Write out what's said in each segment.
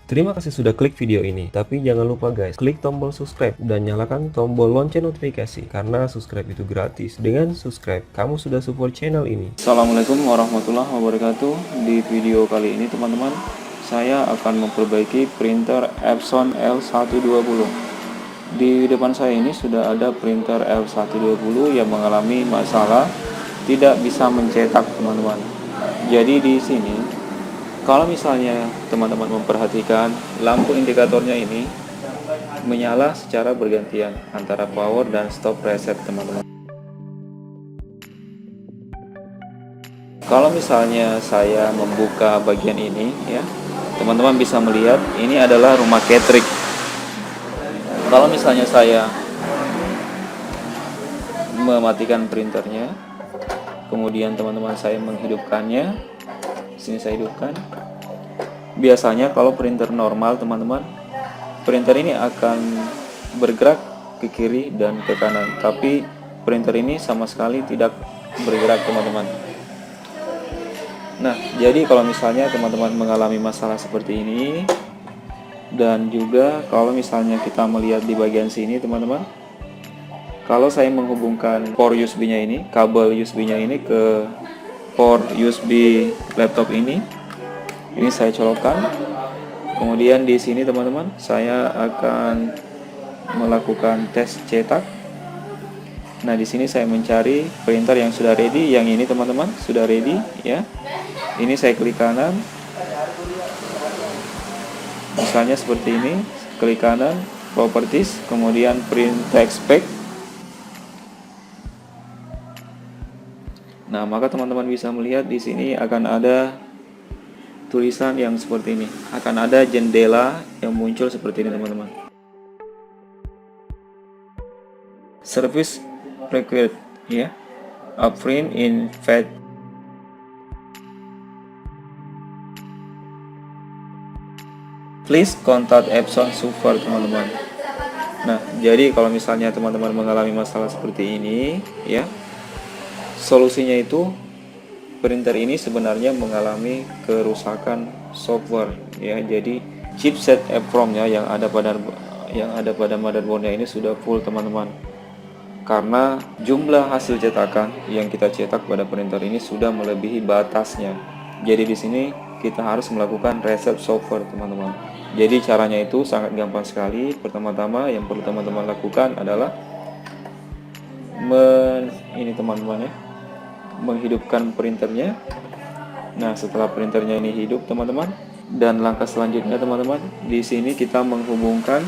Terima kasih sudah klik video ini, tapi jangan lupa guys, klik tombol subscribe dan nyalakan tombol lonceng notifikasi karena subscribe itu gratis. Dengan subscribe, kamu sudah support channel ini. Assalamualaikum warahmatullahi wabarakatuh. Di video kali ini teman-teman, saya akan memperbaiki printer Epson L120. Di depan saya ini sudah ada printer L120 yang mengalami masalah tidak bisa mencetak teman-teman. Jadi di sini, kalau misalnya teman-teman memperhatikan lampu indikatornya ini menyala secara bergantian antara power dan stop reset teman-teman. Kalau misalnya saya membuka bagian ini ya, teman-teman bisa melihat ini adalah rumah catering. Kalau misalnya saya mematikan printernya, kemudian teman-teman saya menghidupkannya, sini saya hidupkan. Biasanya kalau printer normal teman-teman, printer ini akan bergerak ke kiri dan ke kanan, tapi printer ini sama sekali tidak bergerak teman-teman. Nah, jadi kalau misalnya teman-teman mengalami masalah seperti ini, dan juga kalau misalnya kita melihat di bagian sini teman-teman, kalau saya menghubungkan port USB-nya ini, kabel USB-nya ini ke port USB laptop ini saya colokkan. Kemudian di sini teman-teman, saya akan melakukan tes cetak. Nah, di sini saya mencari printer yang sudah ready, yang ini teman-teman, sudah ready ya. Ini saya klik kanan, misalnya seperti ini, klik kanan, properties, kemudian print text spec. Nah, maka teman-teman bisa melihat di sini akan ada tulisan yang seperti ini, akan ada jendela yang muncul seperti ini teman-teman. Service required ya, a print in fat. Please contact Epson support teman-teman. Nah, jadi kalau misalnya teman-teman mengalami masalah seperti ini ya, solusinya itu printer ini sebenarnya mengalami kerusakan software ya. Jadi chipset EEPROM-nya yang ada pada motherboardnya ini sudah full teman-teman. Karena jumlah hasil cetakan yang kita cetak pada printer ini sudah melebihi batasnya. Jadi di sini kita harus melakukan reset software teman-teman. Jadi caranya itu sangat gampang sekali. Pertama-tama yang perlu teman-teman lakukan adalah ini teman-teman ya, menghidupkan printernya. Nah, setelah printernya ini hidup teman-teman, dan langkah selanjutnya teman-teman, di sini kita menghubungkan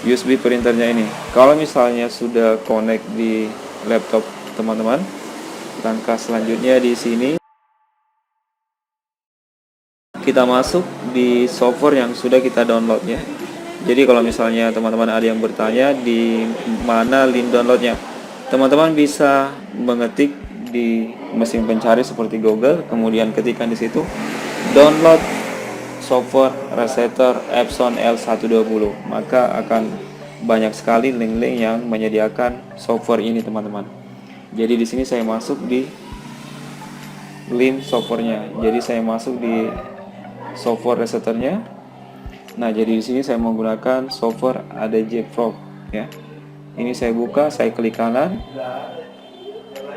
USB printernya ini. Kalau misalnya sudah connect di laptop teman-teman, langkah selanjutnya di sini kita masuk di software yang sudah kita download ya. Jadi kalau misalnya teman-teman ada yang bertanya di mana link downloadnya, teman-teman bisa mengetik di mesin pencari seperti Google, kemudian ketikkan di situ download software resetter Epson L120, maka akan banyak sekali link-link yang menyediakan software ini teman-teman. Jadi di sini saya masuk di link softwarenya. Jadi saya masuk di software resetternya. Nah, jadi di sini saya menggunakan software ADJ Pro ya. Ini saya buka, saya klik kanan.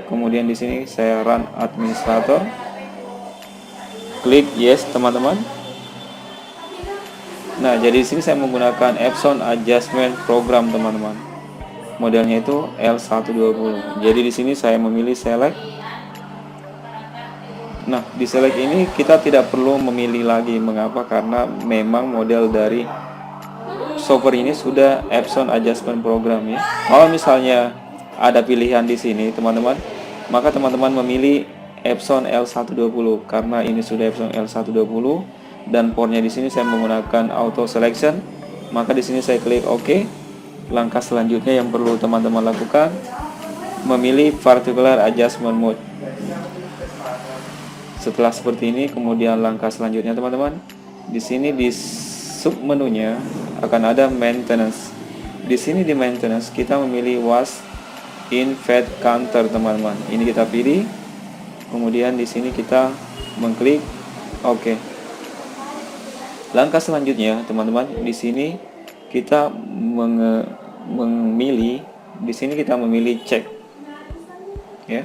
Kemudian di sini saya run administrator. Klik yes teman-teman. Nah, jadi di sini saya menggunakan Epson Adjustment Program teman-teman. Modelnya itu L120. Jadi di sini saya memilih select. Nah, di select ini kita tidak perlu memilih lagi. Mengapa? Karena memang model dari software ini sudah Epson Adjustment Program ya. Kalau misalnya ada pilihan di sini teman-teman, maka teman-teman memilih Epson L120 karena ini sudah Epson L120 dan portnya di sini saya menggunakan auto selection. Maka di sini saya klik OK. Langkah selanjutnya yang perlu teman-teman lakukan, memilih particular adjustment mode. Setelah seperti ini, kemudian langkah selanjutnya teman-teman, di sini di sub menunya akan ada maintenance. Di sini di maintenance kita memilih was in fat counter teman-teman. Ini kita pilih. Kemudian di sini kita mengklik OK. Langkah selanjutnya, teman-teman, di sini kita memilih, di sini kita memilih cek, ya.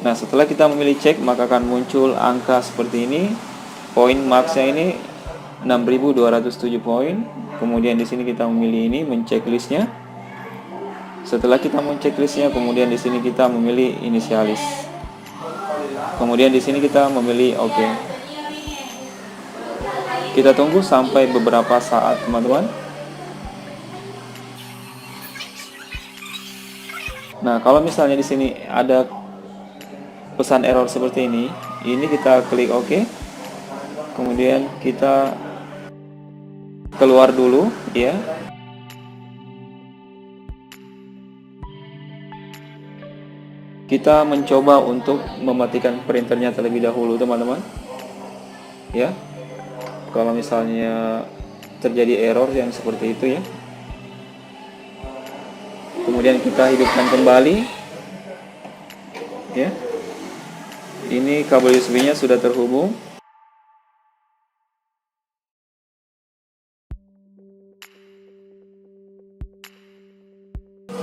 Nah, setelah kita memilih cek, maka akan muncul angka seperti ini. Poin max-nya ini 6.207 poin. Kemudian di sini kita memilih ini, mencek listnya. Setelah kita mencek listnya, kemudian di sini kita memilih inisialis. Kemudian di sini kita memilih OK. Kita tunggu sampai beberapa saat, teman-teman. Nah, kalau misalnya di sini ada pesan error seperti ini kita klik OK. Kemudian kita keluar dulu, ya. Kita mencoba untuk mematikan printernya terlebih dahulu, teman-teman. Ya. Kalau misalnya terjadi error yang seperti itu, ya. Kemudian kita hidupkan kembali. Ya. Ini kabel USB-nya sudah terhubung.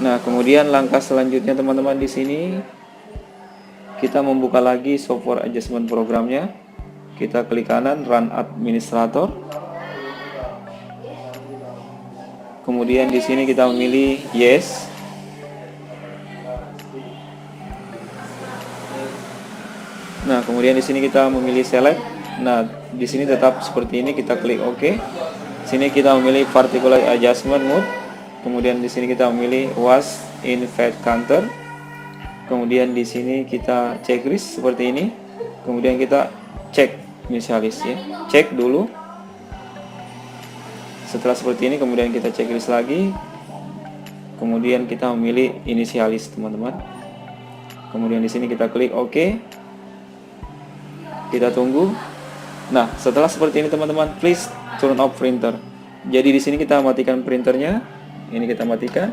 Nah, kemudian langkah selanjutnya, teman-teman, di sini kita membuka lagi software adjustment programnya. Kita klik kanan Run Administrator. Kemudian di sini kita memilih Yes. Nah, kemudian di sini kita memilih Select. Nah, di sini tetap seperti ini, kita klik OK. Sini kita memilih Particular Adjustment Mode. Kemudian di sini kita memilih Was in Fat Counter. Kemudian di sini kita checklist seperti ini. Kemudian kita cek inisialis, ya. Cek dulu. Setelah seperti ini, kemudian kita checklist lagi. Kemudian kita memilih inisialis, teman-teman. Kemudian di sini kita klik OK. Kita tunggu. Nah, setelah seperti ini, teman-teman, please turn off printer. Jadi di sini kita matikan printernya. Ini kita matikan.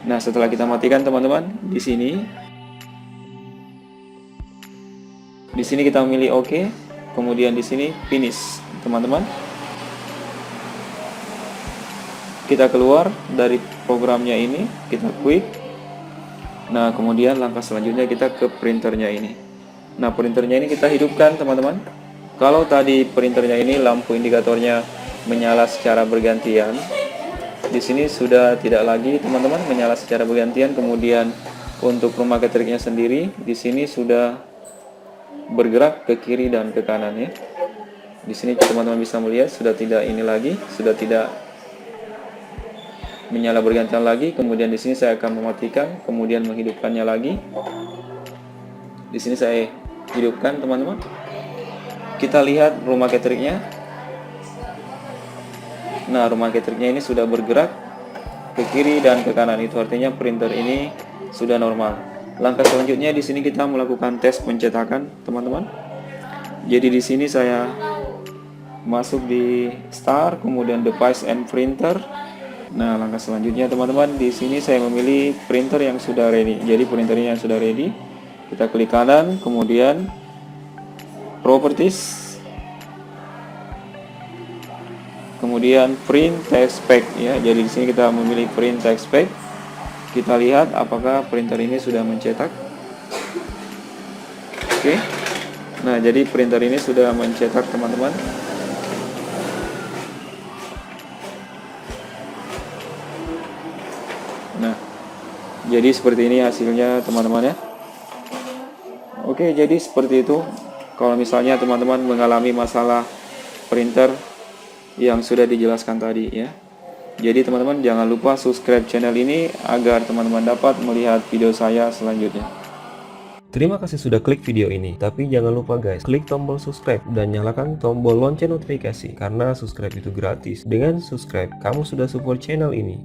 Nah, setelah kita matikan, teman-teman, di sini kita memilih OK. Kemudian di sini finish, teman-teman. Kita keluar dari programnya ini, kita quit. Nah, kemudian langkah selanjutnya kita ke printernya ini. Nah, printernya ini kita hidupkan, teman-teman. Kalau tadi printernya ini lampu indikatornya menyala secara bergantian, di sini sudah tidak lagi, teman-teman, menyala secara bergantian. Kemudian untuk rumah ketriknya sendiri di sini sudah bergerak ke kiri dan ke kanan, ya. Di sini teman-teman bisa melihat sudah tidak ini lagi, sudah tidak menyala bergantian lagi. Kemudian di sini saya akan mematikan, kemudian menghidupkannya lagi. Di sini saya hidupkan, teman-teman. Kita lihat rumah ketriknya. Nah, rumah ketriknya ini sudah bergerak ke kiri dan ke kanan. Itu artinya printer ini sudah normal. Langkah selanjutnya di sini kita melakukan tes pencetakan, teman-teman. Jadi di sini saya masuk di Start, kemudian Device and Printer. Nah, langkah selanjutnya, teman-teman, di sini saya memilih printer yang sudah ready. Jadi printernya yang sudah ready. Kita klik kanan, kemudian Properties. Kemudian print text pack, ya. Jadi di sini kita memilih print text pack. Kita lihat apakah printer ini sudah mencetak. Oke. Nah, jadi printer ini sudah mencetak, teman-teman. Nah, jadi seperti ini hasilnya, teman-teman, ya. Oke, jadi seperti itu. Kalau misalnya teman-teman mengalami masalah printer yang sudah dijelaskan tadi, ya. Jadi teman-teman jangan lupa subscribe channel ini agar teman-teman dapat melihat video saya selanjutnya. Terima kasih sudah klik video ini, tapi jangan lupa guys, klik tombol subscribe dan nyalakan tombol lonceng notifikasi, karena subscribe itu gratis. Dengan subscribe, kamu sudah support channel ini.